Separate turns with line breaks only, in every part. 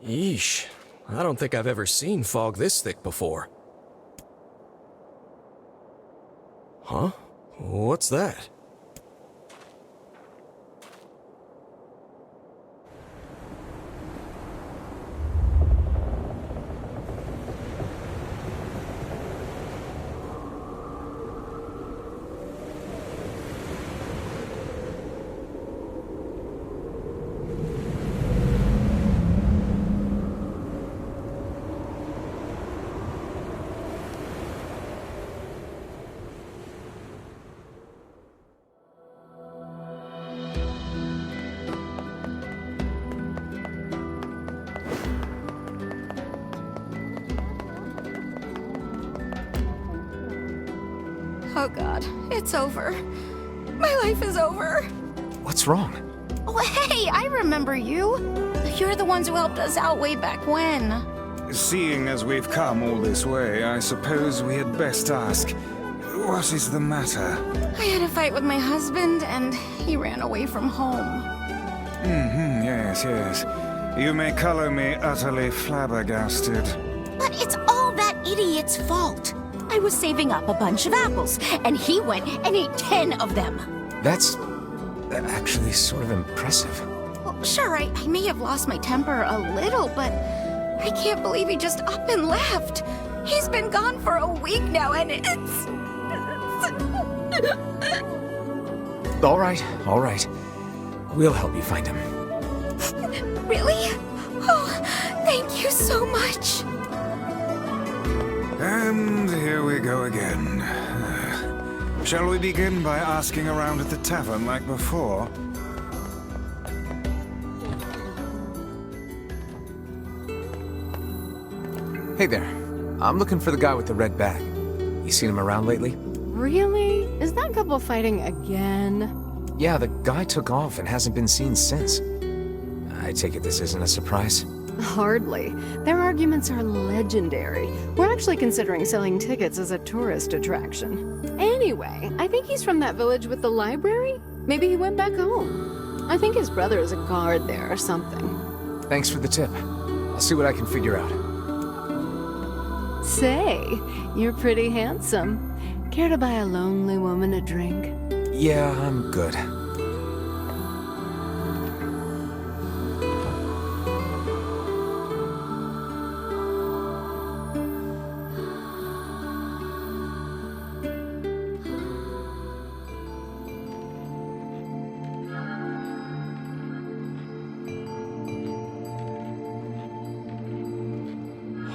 Yeesh. I don't think I've ever seen fog this thick before. Huh? What's that?
Oh god, it's over. My life is over.
What's wrong?
Oh, hey, I remember you. You're the ones who helped us out way back when.
Seeing as we've come all this way, I suppose we had best ask, what is the matter?
I had a fight with my husband, and he ran away from home.
Yes. You may color me utterly flabbergasted.
But it's all that idiot's fault. I was saving up a bunch of apples, and he went and ate 10 of them.
That's actually sort of impressive.
Well, sure, I may have lost my temper a little, but I can't believe he just up and left. He's been gone for a week now, and it's...
All right. We'll help you find him.
Really? Oh, thank you so much.
And here we go again. Shall we begin by asking around at the tavern like before?
Hey there. I'm looking for the guy with the red bag. You seen him around lately?
Really? Is that couple fighting again?
Yeah, the guy took off and hasn't been seen since. I take it this isn't a surprise?
Hardly. Their arguments are legendary. We're actually considering selling tickets as a tourist attraction. Anyway, I think he's from that village with the library. Maybe he went back home. I think his brother is a guard there or something.
Thanks for the tip. I'll see what I can figure out.
Say, you're pretty handsome. Care to buy a lonely woman a drink?
Yeah, I'm good.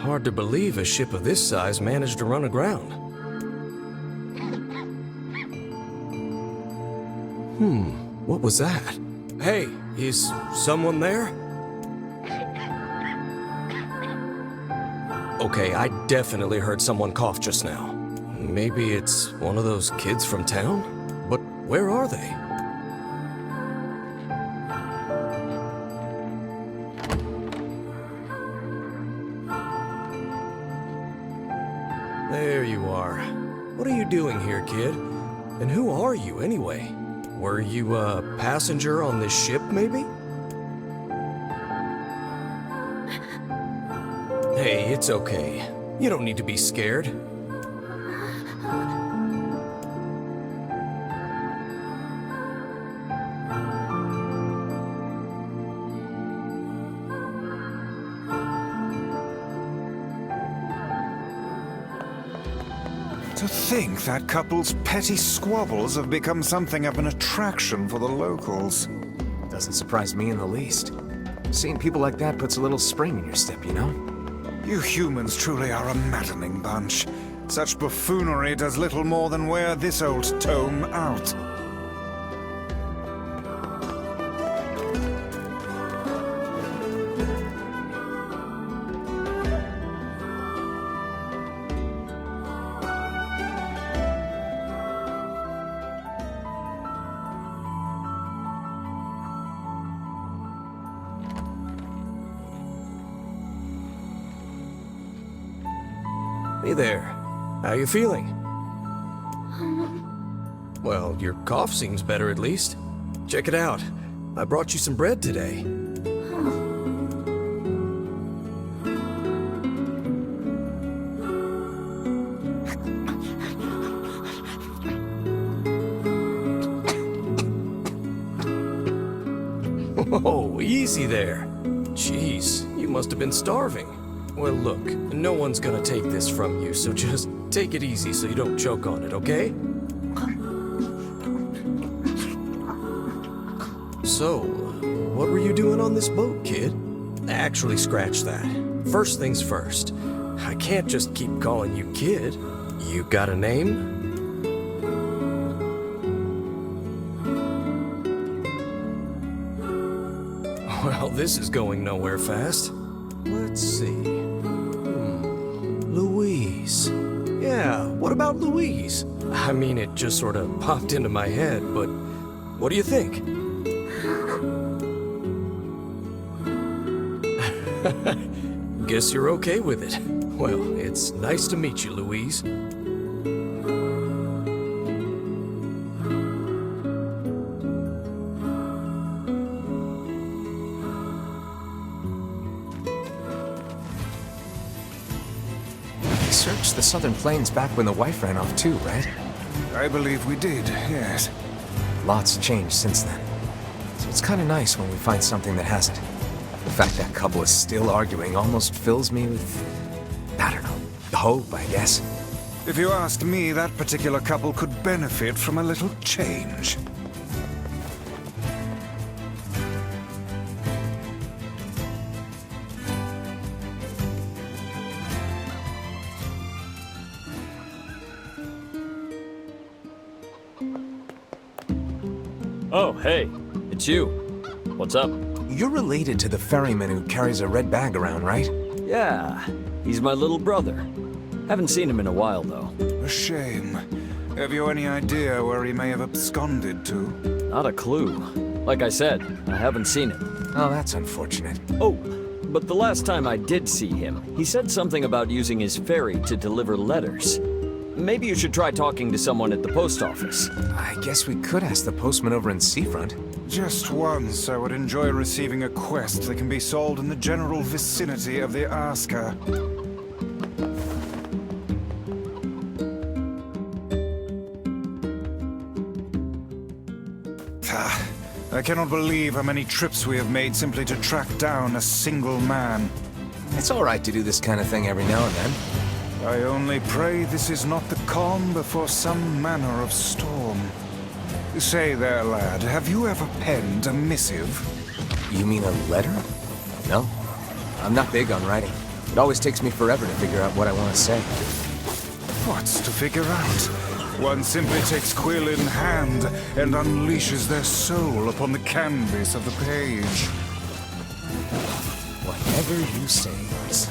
Hard to believe a ship of this size managed to run aground. What was that? Hey, is someone there? Okay, I definitely heard someone cough just now. Maybe it's one of those kids from town? But where are they? There you are. What are you doing here, kid? And who are you, anyway? Were you a passenger on this ship, maybe? Hey, it's okay. You don't need to be scared.
To think that couple's petty squabbles have become something of an attraction for the locals.
Doesn't surprise me in the least. Seeing people like that puts a little spring in your step, you know?
You humans truly are a maddening bunch. Such buffoonery does little more than wear this old tome out.
Hey there. How you feeling? Well, your cough seems better at least. Check it out. I brought you some bread today. easy there. Jeez, you must have been starving. Well, look, no one's gonna take this from you, so just take it easy so you don't choke on it, okay? So, what were you doing on this boat, kid? Actually, scratch that. First things first. I can't just keep calling you kid. You got a name? Well, this is going nowhere fast. Let's see. Louise. Yeah, what about Louise? I mean, it just sort of popped into my head, but what do you think? Guess you're okay with it. Well, it's nice to meet you, Louise.
We searched the southern plains back when the wife ran off too, right?
I believe we did, yes.
Lots changed since then. So it's kind of nice when we find something that hasn't. The fact that couple is still arguing almost fills me with, I don't know, hope, I guess.
If you ask me, that particular couple could benefit from a little change.
Oh, hey, it's you. What's up?
You're related to the ferryman who carries a red bag around, right?
Yeah, he's my little brother. Haven't seen him in a while, though.
A shame. Have you any idea where he may have absconded to?
Not a clue. Like I said, I haven't seen him.
Oh, that's unfortunate.
Oh, but the last time I did see him, he said something about using his ferry to deliver letters. Maybe you should try talking to someone at the post office.
I guess we could ask the postman over in Seafront.
Just once, I would enjoy receiving a quest that can be solved in the general vicinity of the Asker. I cannot believe how many trips we have made simply to track down a single man.
It's all right to do this kind of thing every now and then.
I only pray this is not the calm before some manner of storm. Say there, lad, have you ever penned a missive?
You mean a letter? No. I'm not big on writing. It always takes me forever to figure out what I want to say.
What's to figure out? One simply takes quill in hand and unleashes their soul upon the canvas of the page.
Whatever you say, Reese.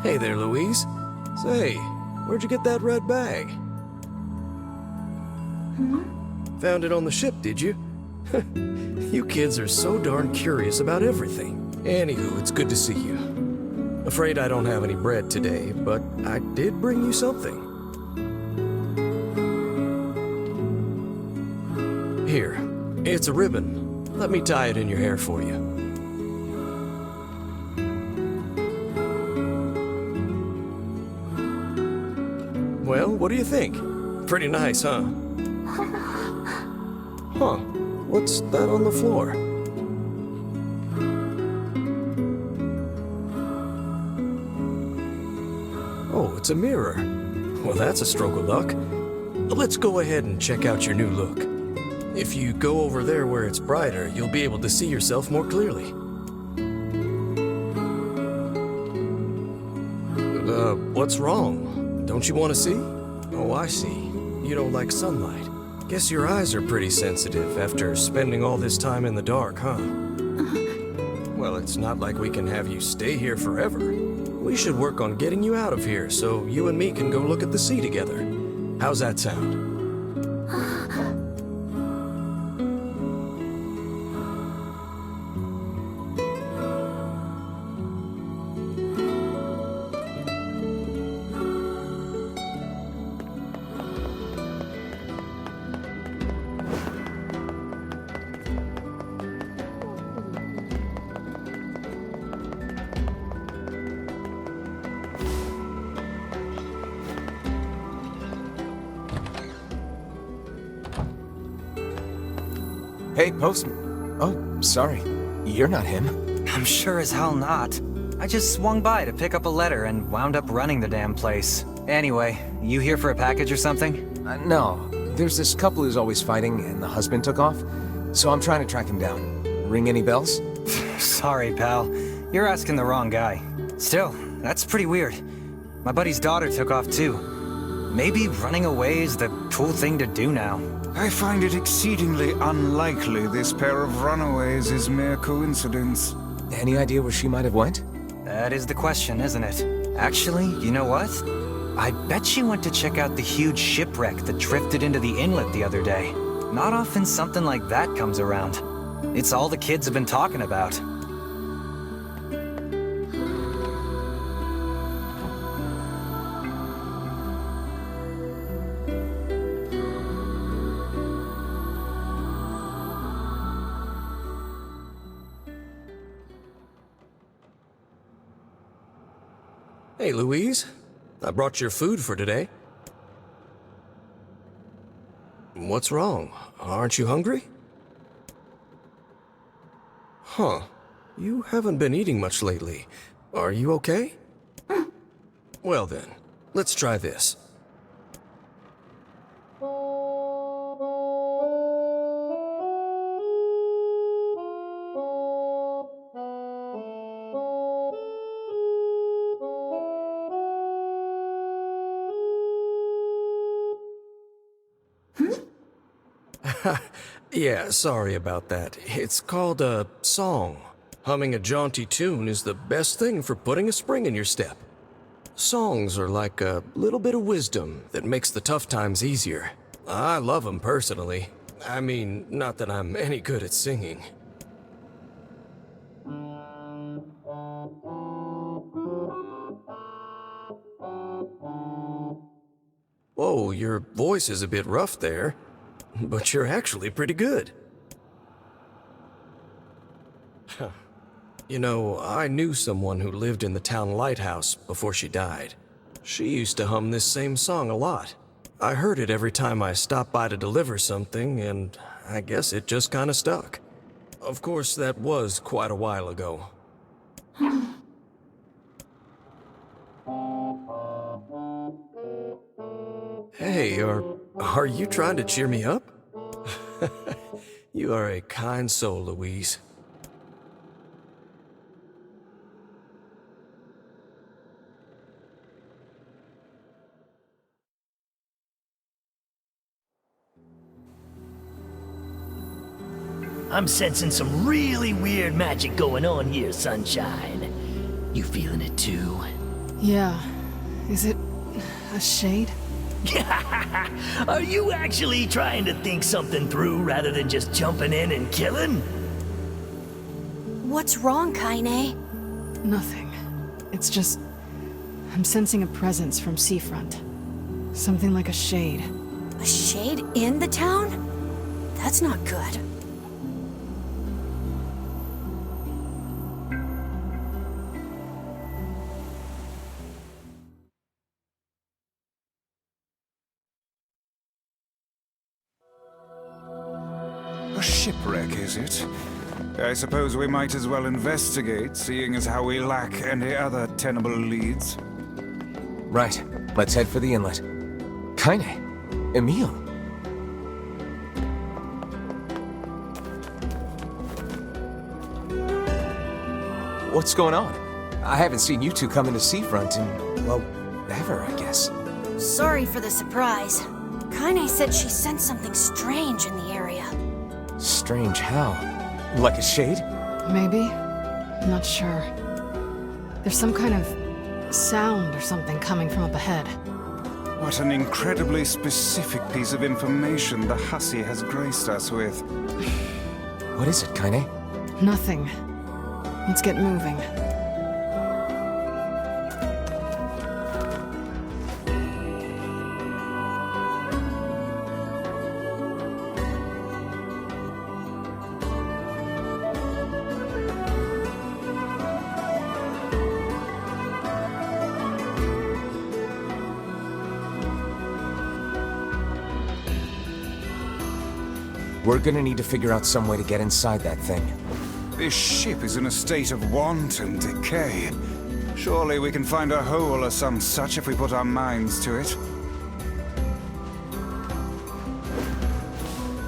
Hey there, Louise. Say, where'd you get that red bag? Found it on the ship, did you? You kids are so darn curious about everything. Anywho, it's good to see you. Afraid I don't have any bread today, but I did bring you something. Here, it's a ribbon. Let me tie it in your hair for you. Well, what do you think? Pretty nice, huh? Huh. What's that on the floor? Oh, it's a mirror. Well, that's a stroke of luck. Let's go ahead and check out your new look. If you go over there where it's brighter, you'll be able to see yourself more clearly. What's wrong? Don't you want to see? Oh, I see. You don't like sunlight. Guess your eyes are pretty sensitive after spending all this time in the dark, huh? Well, it's not like we can have you stay here forever. We should work on getting you out of here so you and me can go look at the sea together. How's that sound?
Hey, postman. Oh, sorry. You're not him.
I'm sure as hell not. I just swung by to pick up a letter and wound up running the damn place. Anyway, you here for a package or something?
No. There's this couple who's always fighting, and the husband took off. So I'm trying to track him down. Ring any bells?
Sorry, pal. You're asking the wrong guy. Still, that's pretty weird. My buddy's daughter took off too. Maybe running away is the cool thing to do now.
I find it exceedingly unlikely this pair of runaways is mere coincidence.
Any idea where she might have went?
That is the question, isn't it? Actually, you know what? I bet she went to check out the huge shipwreck that drifted into the inlet the other day. Not often something like that comes around. It's all the kids have been talking about.
Hey, Louise. I brought your food for today. What's wrong? Aren't you hungry? Huh. You haven't been eating much lately. Are you okay? Well then, let's try this. Yeah, sorry about that. It's called a song. Humming a jaunty tune is the best thing for putting a spring in your step. Songs are like a little bit of wisdom that makes the tough times easier. I love them personally. I mean, not that I'm any good at singing. Whoa, your voice is a bit rough there. But you're actually pretty good. You know, I knew someone who lived in the town lighthouse before she died. She used to hum this same song a lot. I heard it every time I stopped by to deliver something, and I guess it just kinda stuck. Of course, that was quite a while ago. Hey, are you trying to cheer me up? You are a kind soul, Louise.
I'm sensing some really weird magic going on here, Sunshine. You feeling it too?
Yeah. Is it a shade?
Are you actually trying to think something through rather than just jumping in and killing?
What's wrong, Kaine?
Nothing. It's just... I'm sensing a presence from seafront. Something like a shade.
A shade in the town? That's not good.
A shipwreck, is it? I suppose we might as well investigate, seeing as how we lack any other tenable leads.
Right. Let's head for the inlet. Kaine. Emil. What's going on? I haven't seen you two come into Seafront in, well, ever, I guess.
Sorry for the surprise. Kaine said she sensed something strange in the area.
Strange how? Like a shade?
Maybe? I'm not sure. There's some kind of sound or something coming from up ahead.
What an incredibly specific piece of information the hussy has graced us with.
What is it, Kaine?
Nothing. Let's get moving.
We're gonna need to figure out some way to get inside that thing.
This ship is in a state of wanton decay. Surely we can find a hole or some such if we put our minds to it.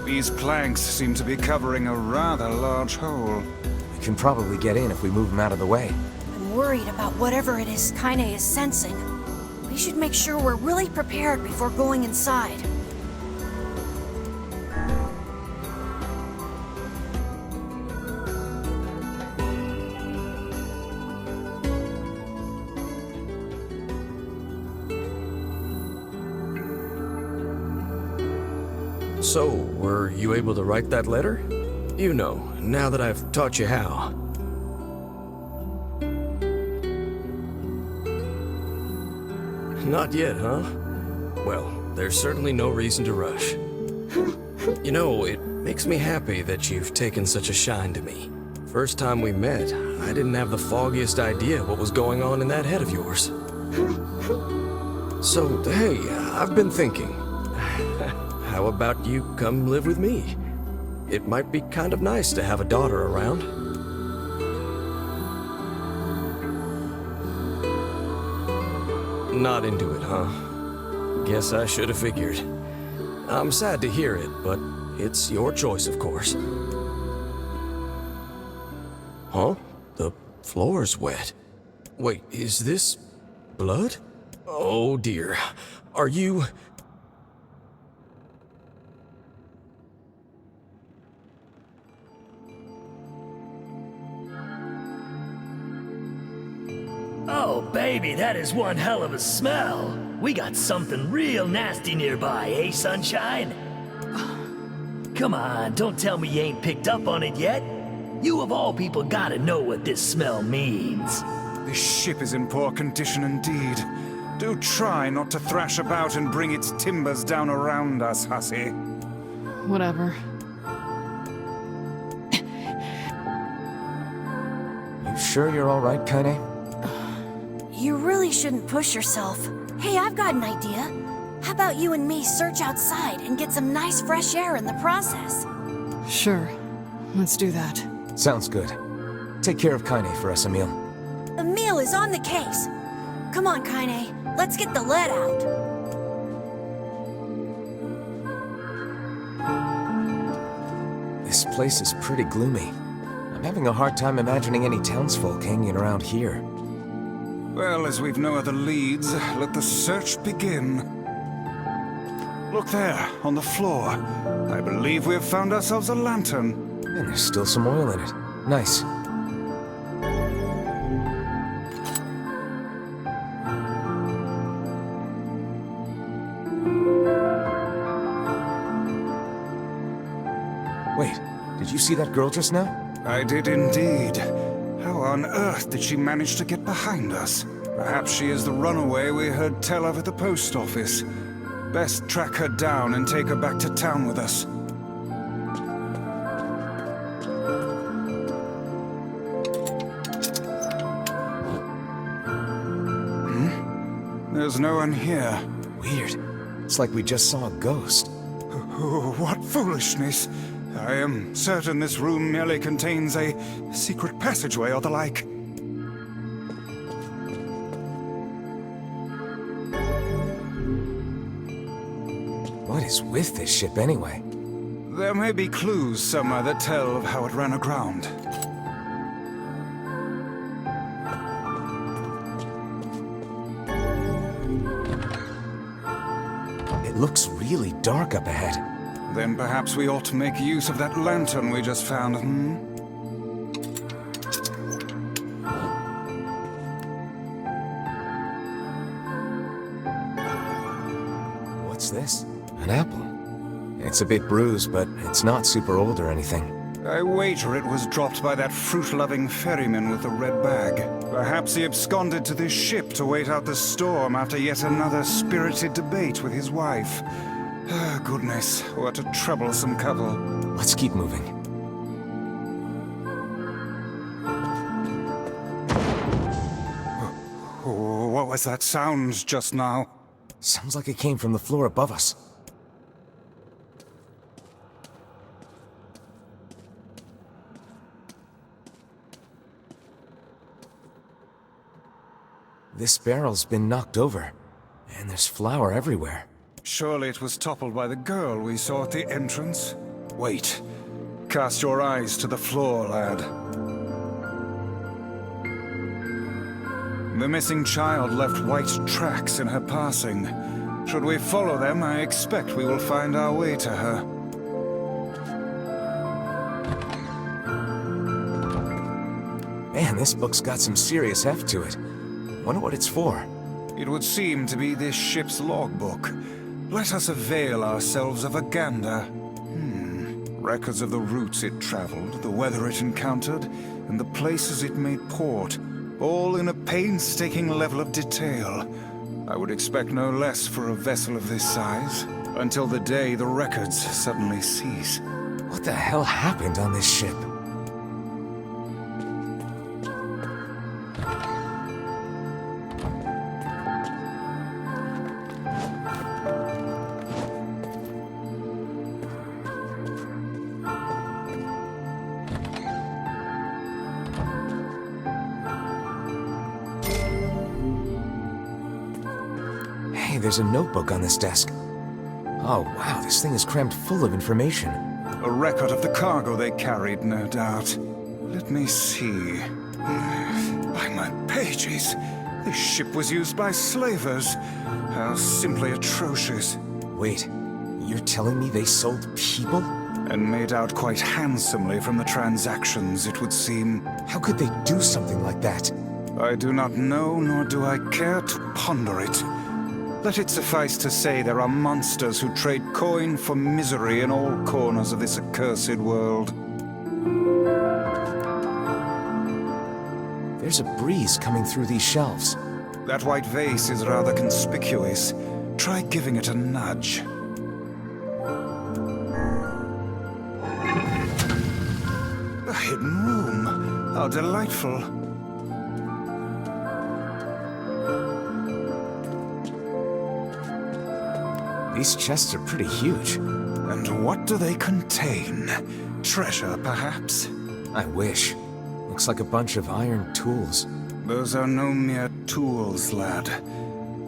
These planks seem to be covering a rather large hole.
We can probably get in if we move them out of the way.
I'm worried about whatever it is Kaine is sensing. We should make sure we're really prepared before going inside.
So, were you able to write that letter? You know, now that I've taught you how. Not yet, huh? Well, there's certainly no reason to rush. You know, it makes me happy that you've taken such a shine to me. First time we met, I didn't have the foggiest idea what was going on in that head of yours. So, hey, I've been thinking. How about you come live with me? It might be kind of nice to have a daughter around. Not into it, huh? Guess I should have figured. I'm sad to hear it, but it's your choice, of course. Huh? The floor's wet. Wait, is this blood? Oh dear. Are you...
Oh, baby, that is one hell of a smell. We got something real nasty nearby, eh, Sunshine? Come on, don't tell me you ain't picked up on it yet. You of all people gotta know what this smell means.
This ship is in poor condition indeed. Do try not to thrash about and bring its timbers down around us, hussy.
Whatever.
You sure you're all right, Kaine?
You really shouldn't push yourself. Hey, I've got an idea. How about you and me search outside and get some nice fresh air in the process?
Sure. Let's do that.
Sounds good. Take care of Kaine for us, Emil.
Emil is on the case. Come on, Kaine. Let's get the lead out.
This place is pretty gloomy. I'm having a hard time imagining any townsfolk hanging around here.
Well, as we've no other leads, let the search begin. Look there, on the floor. I believe we have found ourselves a lantern.
And there's still some oil in it. Nice. Wait, did you see that girl just now?
I did indeed. How on earth did she manage to get behind us? Perhaps she is the runaway we heard tell of at the post office. Best track her down and take her back to town with us. There's no one here.
Weird. It's like we just saw a ghost.
Oh, what foolishness! I am certain this room merely contains a secret passageway or the like.
What is with this ship anyway?
There may be clues somewhere that tell of how it ran aground.
It looks really dark up ahead.
Then perhaps we ought to make use of that lantern we just found,
What's this? An apple. It's a bit bruised, but it's not super old or anything.
I wager it was dropped by that fruit-loving ferryman with the red bag. Perhaps he absconded to this ship to wait out the storm after yet another spirited debate with his wife. Ah, goodness, what a troublesome couple.
Let's keep moving.
Oh, what was that sound just now?
Sounds like it came from the floor above us. This barrel's been knocked over, and there's flour everywhere.
Surely it was toppled by the girl we saw at the entrance. Wait. Cast your eyes to the floor, lad. The missing child left white tracks in her passing. Should we follow them, I expect we will find our way to her.
Man, this book's got some serious heft to it. Wonder what it's for.
It would seem to be this ship's logbook. Let us avail ourselves of a gander. Records of the routes it traveled, the weather it encountered, and the places it made port, all in a painstaking level of detail. I would expect no less for a vessel of this size, until the day the records suddenly cease.
What the hell happened on this ship? There's a notebook on this desk. Oh, wow, this thing is crammed full of information.
A record of the cargo they carried, no doubt. Let me see. By my pages, this ship was used by slavers. How simply atrocious.
Wait, you're telling me they sold people?
And made out quite handsomely from the transactions, it would seem.
How could they do something like that?
I do not know, nor do I care to ponder it. Let it suffice to say there are monsters who trade coin for misery in all corners of this accursed world.
There's a breeze coming through these shelves.
That white vase is rather conspicuous. Try giving it a nudge. A hidden room. How delightful.
These chests are pretty huge.
And what do they contain? Treasure, perhaps?
I wish. Looks like a bunch of iron tools.
Those are no mere tools, lad.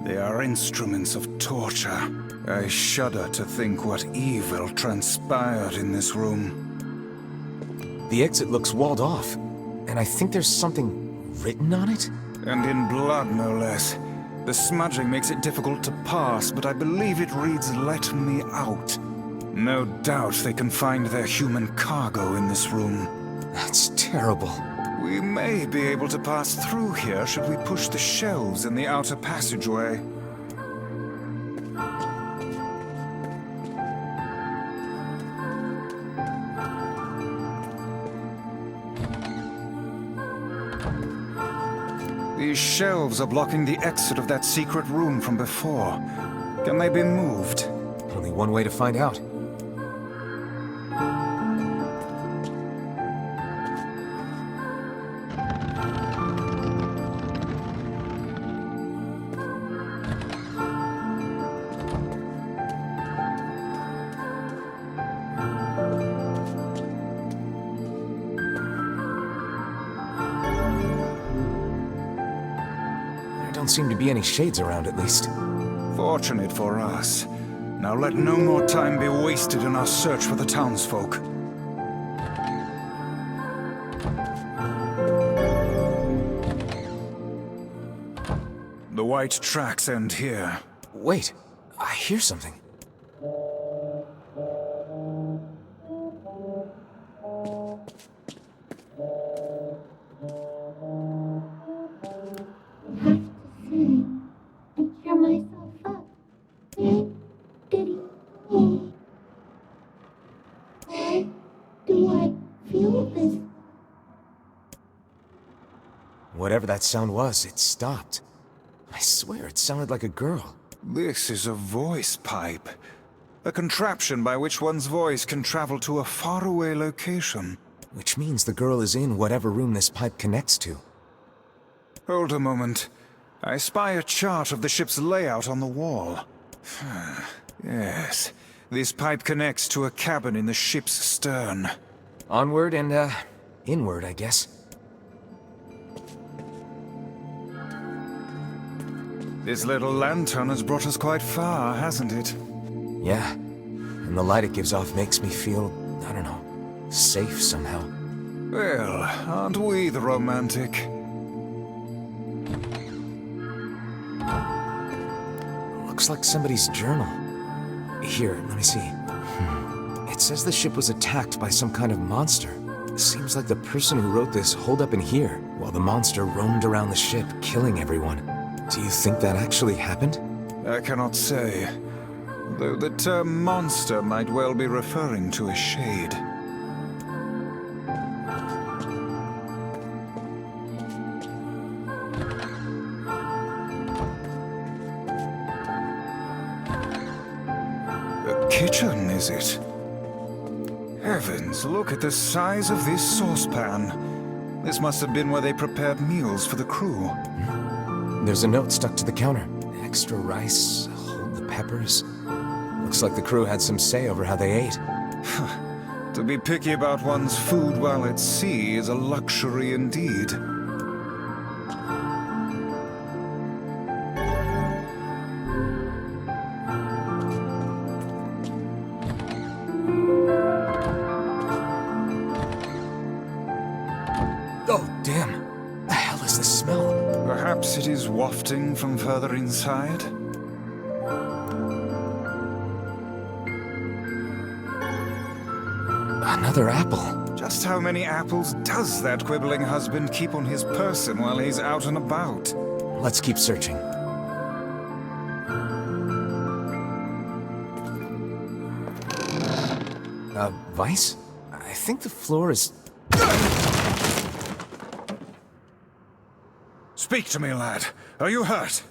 They are instruments of torture. I shudder to think what evil transpired in this room.
The exit looks walled off, and I think there's something written on it?
And in blood, no less. The smudging makes it difficult to pass, but I believe it reads, "Let me out." No doubt they can find their human cargo in this room.
That's terrible.
We may be able to pass through here should we push the shelves in the outer passageway. These shelves are blocking the exit of that secret room from before. Can they be moved?
Only one way to find out. Seem to be any shades around, at least.
Fortunate for us. Now let no more time be wasted in our search for the townsfolk. The white tracks end here.
Wait, I hear something. Whatever that sound was, it stopped. I swear it sounded like a girl.
This is a voice pipe. A contraption by which one's voice can travel to a faraway location.
Which means the girl is in whatever room this pipe connects to.
Hold a moment. I spy a chart of the ship's layout on the wall. Yes, this pipe connects to a cabin in the ship's stern.
Onward and, inward, I guess.
This little lantern has brought us quite far, hasn't it?
Yeah. And the light it gives off makes me feel, I don't know, safe somehow.
Well, aren't we the romantic?
Looks like somebody's journal. Here, let me see. It says the ship was attacked by some kind of monster. Seems like the person who wrote this holed up in here, while the monster roamed around the ship, killing everyone. Do you think that actually happened?
I cannot say. Though the term monster might well be referring to a shade. The kitchen, is it? Heavens, look at the size of this saucepan. This must have been where they prepared meals for the crew.
There's a note stuck to the counter. Extra rice, hold the peppers. Looks like the crew had some say over how they ate.
To be picky about one's food while at sea is a luxury indeed.
Oh, damn. The hell is this smell?
Perhaps it is wafting from further inside?
Another apple.
Just how many apples does that quibbling husband keep on his person while he's out and about?
Let's keep searching. Vice? I think the floor is...
Speak to me, lad. Are you hurt?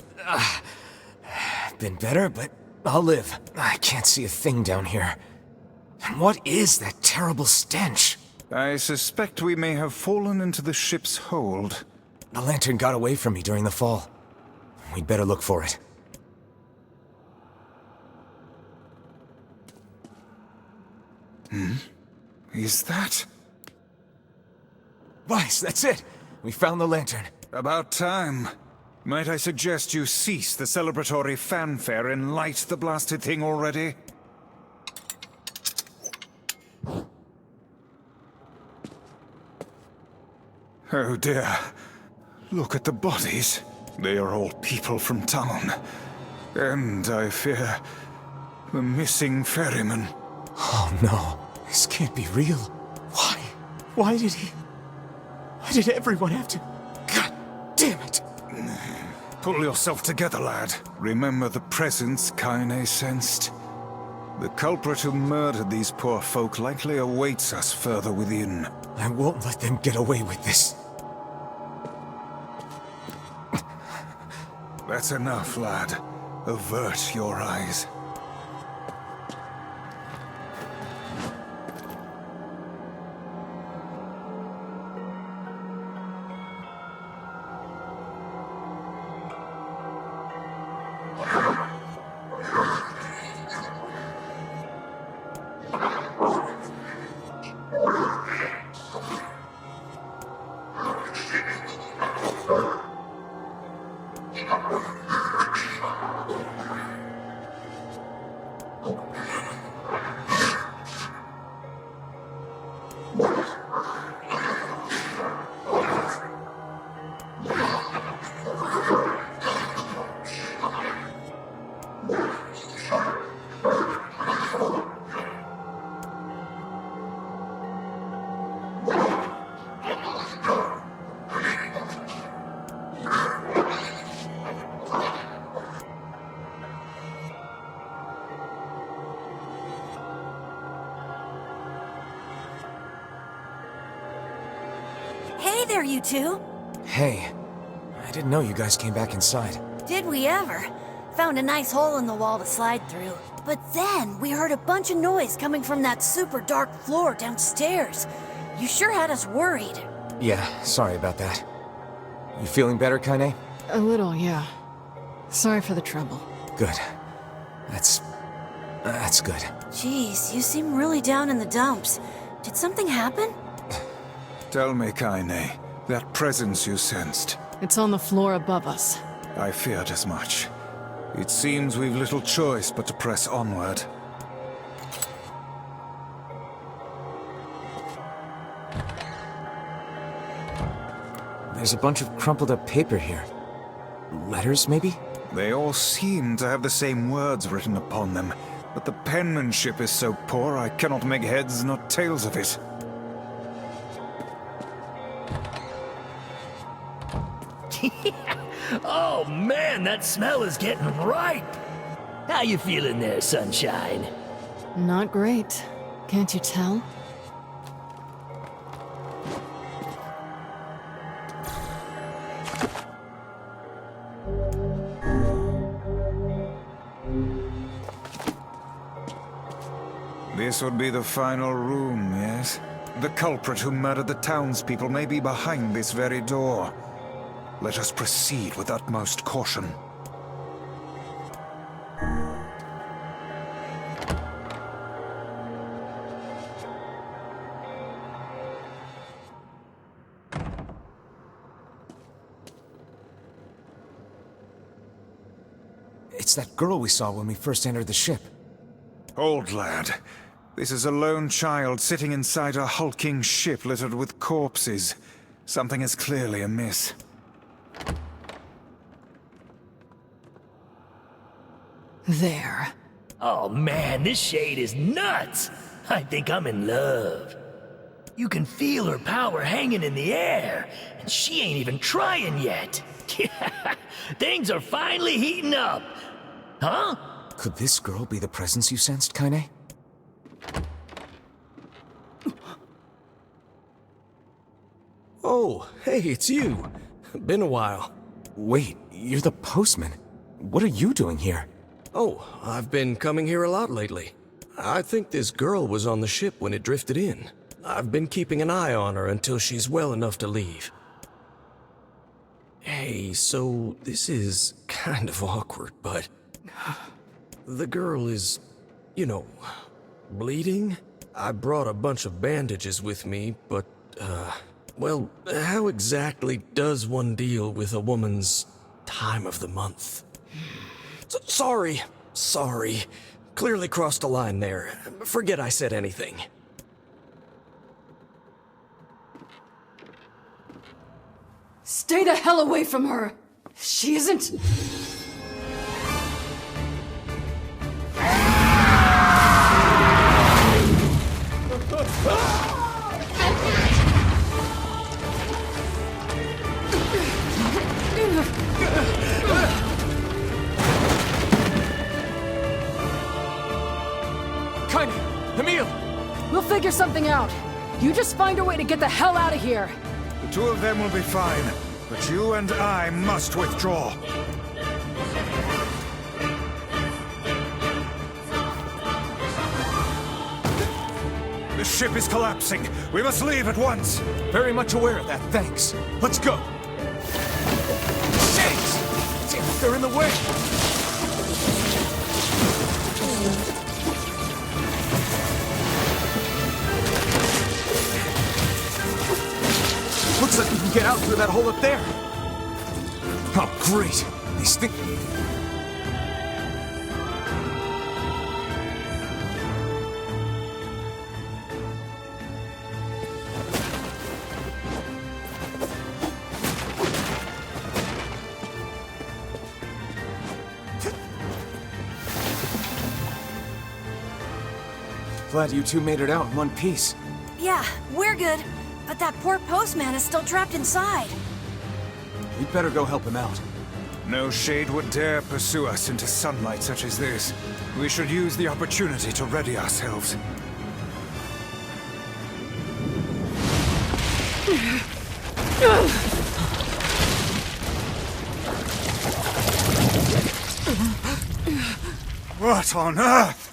Been better, but I'll live. I can't see a thing down here. And what is that terrible stench?
I suspect we may have fallen into the ship's hold.
The lantern got away from me during the fall. We'd better look for it.
Is that?
Vice, that's it! We found the lantern.
About time. Might I suggest you cease the celebratory fanfare and light the blasted thing already? Oh dear. Look at the bodies. They are all people from town. And, I fear, the missing ferryman.
Oh no, this can't be real. Why? Why did everyone have to... God damn it!
Pull yourself together, lad. Remember the presence Kaine sensed. The culprit who murdered these poor folk likely awaits us further within.
I won't let them get away with this.
That's enough, lad. Avert your eyes.
Hey there, you two.
Hey, I didn't know you guys came back inside.
Did we ever? Found a nice hole in the wall to slide through. But then we heard a bunch of noise coming from that super dark floor downstairs. You sure had us worried.
Yeah, sorry about that. You feeling better, Kaine?
A little, yeah. Sorry for the trouble.
Good. That's good.
Jeez, you seem really down in the dumps. Did something happen?
Tell me, Kaine, that presence you sensed.
It's on the floor above us.
I feared as much. It seems we've little choice but to press onward.
There's a bunch of crumpled up paper here. Letters, maybe?
They all seem to have the same words written upon them, but the penmanship is so poor I cannot make heads nor tails of it.
Oh man, that smell is getting ripe! How you feeling there, Sunshine?
Not great. Can't you tell?
This would be the final room, yes? The culprit who murdered the townspeople may be behind this very door. Let us proceed with utmost caution.
It's that girl we saw when we first entered the ship.
Old lad, this is a lone child sitting inside a hulking ship littered with corpses. Something is clearly amiss.
There.
Oh man, this shade is nuts! I think I'm in love. You can feel her power hanging in the air, and she ain't even trying yet. Things are finally heating up. Huh?
Could this girl be the presence you sensed, Kaine?
Oh, hey, it's you. Been a while.
Wait, you're the postman. What are you doing here?
Oh, I've been coming here a lot lately. I think this girl was on the ship when it drifted in. I've been keeping an eye on her until she's well enough to leave. Hey, so this is kind of awkward, but... the girl is, you know, bleeding? I brought a bunch of bandages with me, but, well, how exactly does one deal with a woman's time of the month? Sorry. Clearly crossed a line there. Forget I said anything.
Stay the hell away from her! She isn't...
Kaine! Emil!
We'll figure something out. You just find a way to get the hell out of here.
The two of them will be fine, but you and I must withdraw. The ship is collapsing. We must leave at once.
Very much aware of that, thanks. Let's go! Shakes! Damn it, they're in the way! Looks like we can get out through that hole up there. Oh, great. These things... Glad you two made it out in one piece.
Yeah, we're good. But that poor postman is still trapped inside.
We'd better go help him out.
No shade would dare pursue us into sunlight such as this. We should use the opportunity to ready ourselves. What on earth?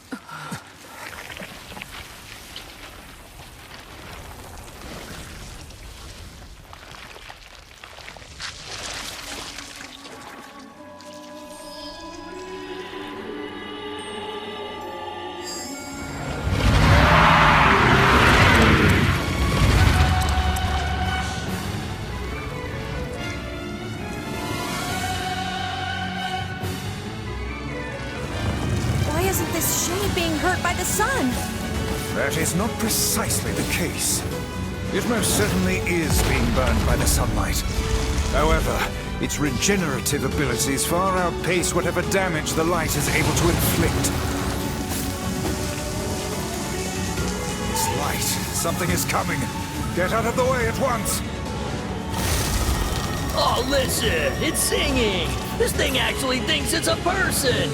being hurt by the sun.
That is not precisely the case. It most certainly is being burned by the sunlight. However, its regenerative abilities far outpace whatever damage the light is able to inflict. It's light. Something is coming. Get out of the way at once!
Oh, listen! It's singing! This thing actually thinks it's a person!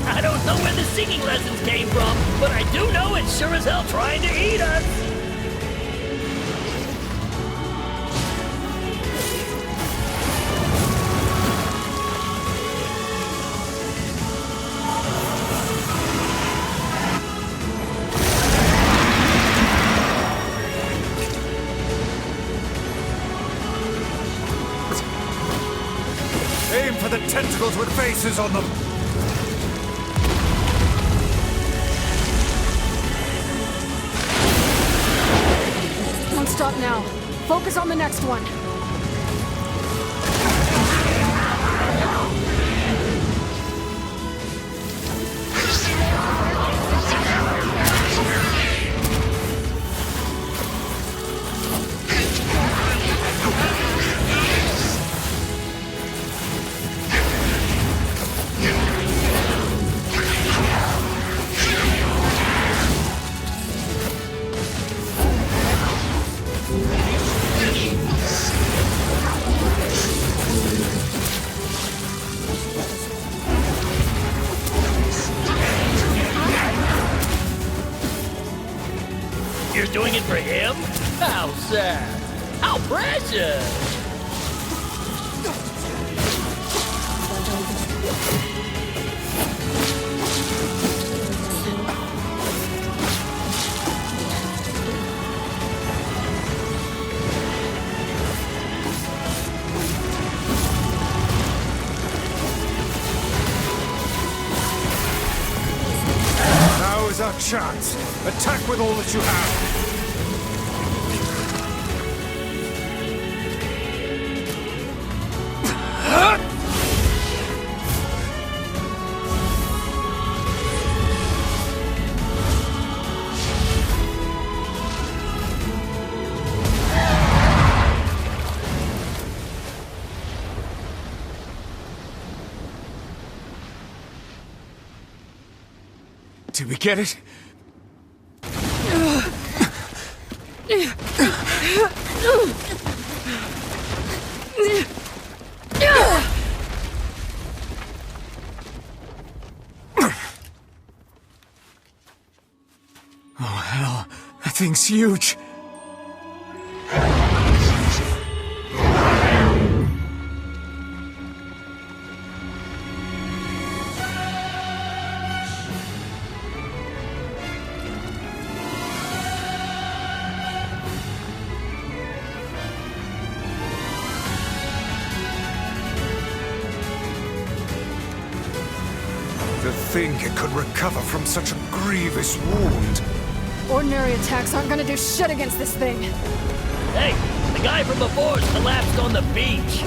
I don't know where the singing lessons came from, but I do know it's sure as hell trying to eat us!
Aim for the tentacles with faces on them!
Don't stop now. Focus on the next one.
You're doing it for him? How sad! How precious!
Now is our chance. Attack with all that you have. Did we get it? Oh, hell. That thing's huge. To think it could recover from such a grievous wound.
Ordinary attacks aren't gonna do shit against this thing.
Hey, the guy from before's collapsed on the beach.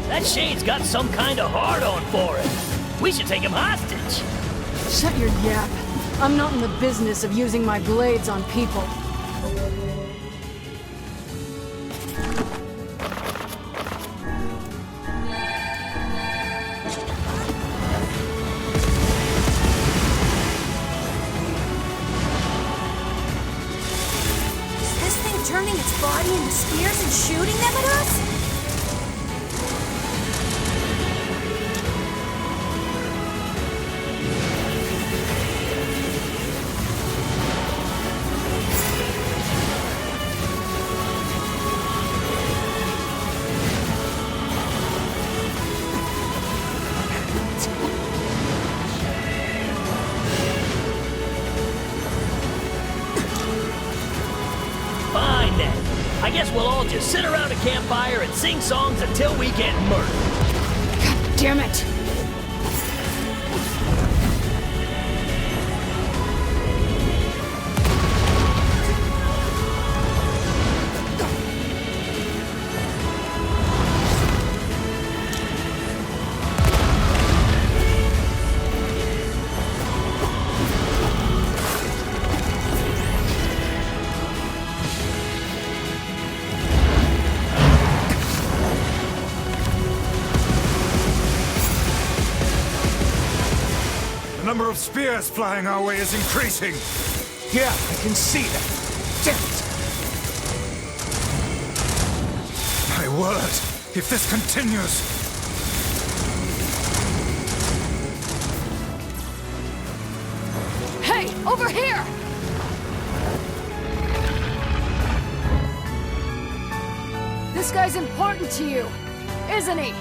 That Shane's got some kind of hard-on for it. We should take him hostage.
Shut your yap. I'm not in the business of using my blades on people.
Is this thing turning its body into spears and shooting them at us?
Fine then. I guess we'll all just sit around a campfire and sing songs until we get murdered.
Damn it!
number of spears flying our way is increasing.
Yeah, I can see that. Damn it!
My word, if this continues...
Hey, over here! This guy's important to you, isn't he?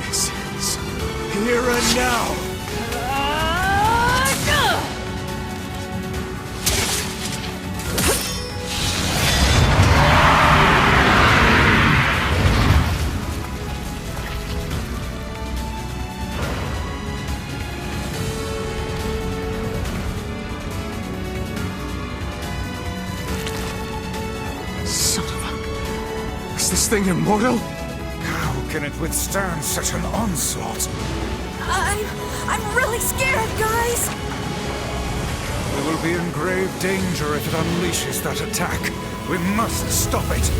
This is here and now. Son of a... Is this thing immortal?
How can it withstand such an onslaught?
I'm really scared, guys!
We will be in grave danger if it unleashes that attack. We must stop it.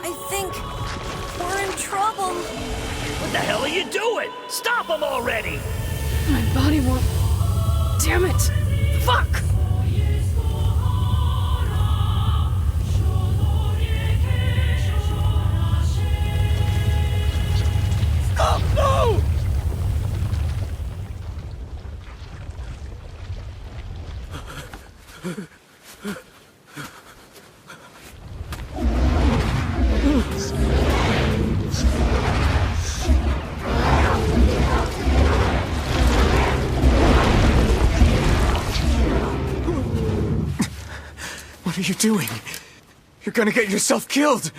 I think we're in trouble.
What the hell are you doing? Stop him already!
My body won't... Damn it! Fuck!
Stop! No!
What are you doing? You're gonna get yourself killed!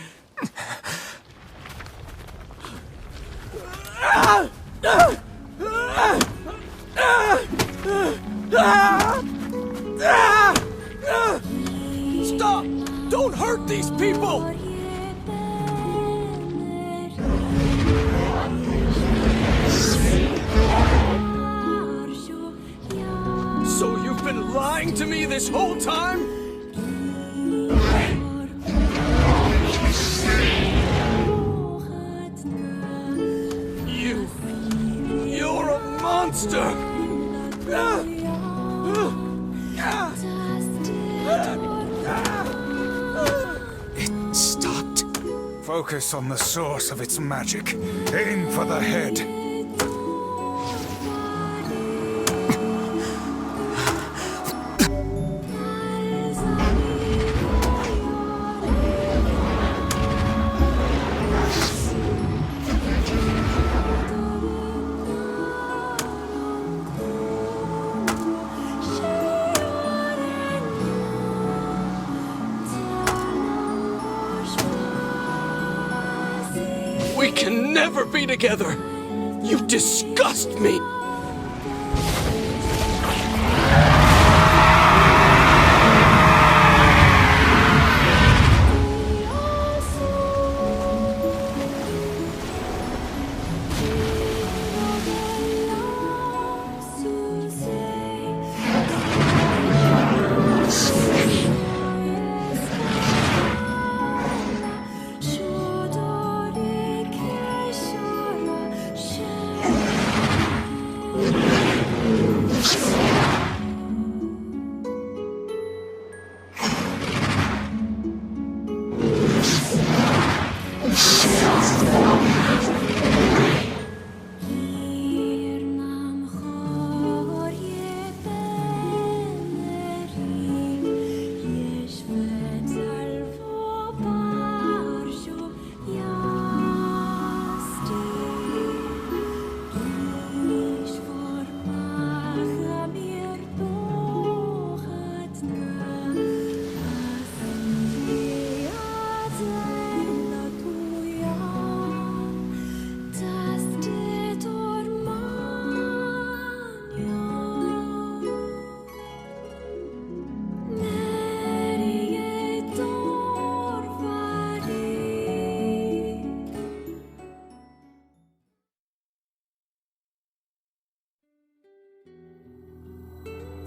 Stop! Don't hurt these people! So you've been lying to me this whole time? You're a monster!
It stopped.
Focus on the source of its magic. Aim for the head.
We can never be together! You disgust me!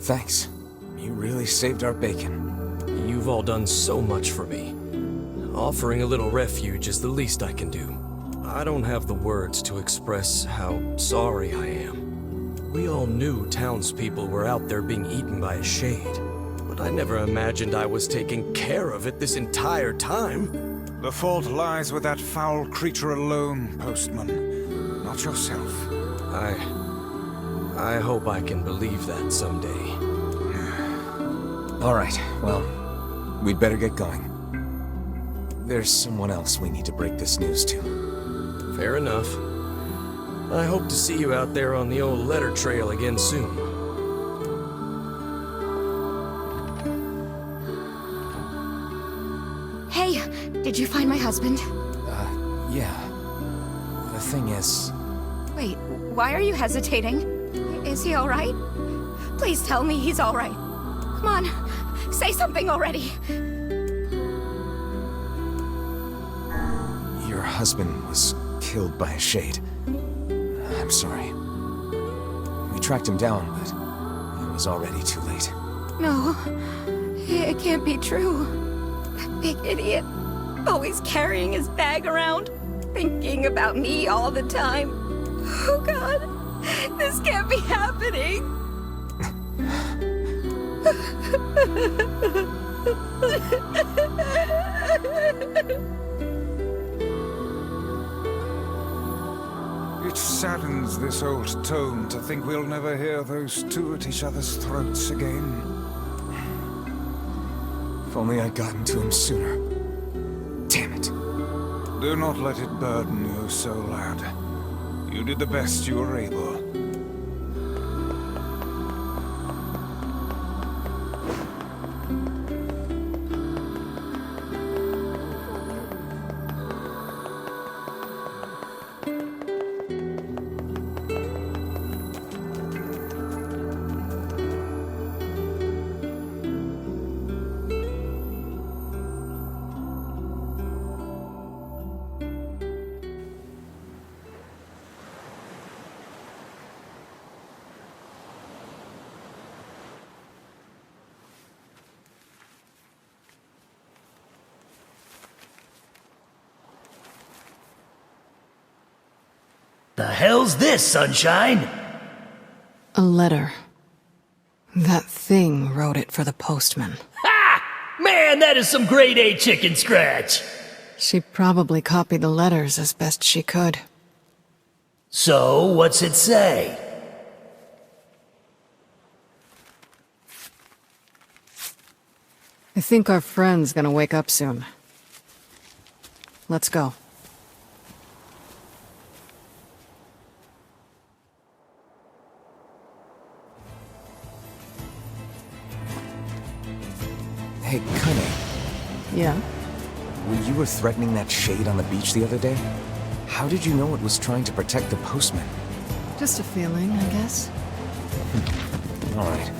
Thanks. You really saved our bacon.
You've all done so much for me. Offering a little refuge is the least I can do. I don't have the words to express how sorry I am. We all knew townspeople were out there being eaten by a shade, but I never imagined I was taking care of it this entire time.
The fault lies with that foul creature alone, Postman. Not yourself.
I hope I can believe that someday.
All right, well, we'd better get going. There's someone else we need to break this news to.
Fair enough. I hope to see you out there on the old letter trail again soon.
Hey, did you find my husband?
Yeah. The thing is...
Wait, why are you hesitating? Is he alright? Please tell me he's alright. Come on, say something already.
Your husband was killed by a shade. I'm sorry. We tracked him down, but it was already too late.
No, it can't be true. That big idiot, always carrying his bag around, thinking about me all the time. Oh God, this can't be happening.
It saddens this old tone to think we'll never hear those two at each other's throats again.
If only I'd gotten to him sooner. Damn it.
Do not let it burden you so, lad. You did the best you were able.
The hell's this, Sunshine?
A letter. That thing wrote it for the postman.
Ha! Man, that is some grade A chicken scratch.
She probably copied the letters as best she could.
So, what's it say?
I think our friend's gonna wake up soon. Let's go.
Hey, Kane,
Yeah?
when you were threatening that shade on the beach the other day, how did you know it was trying to protect the postman?
Just a feeling, I guess.
All right.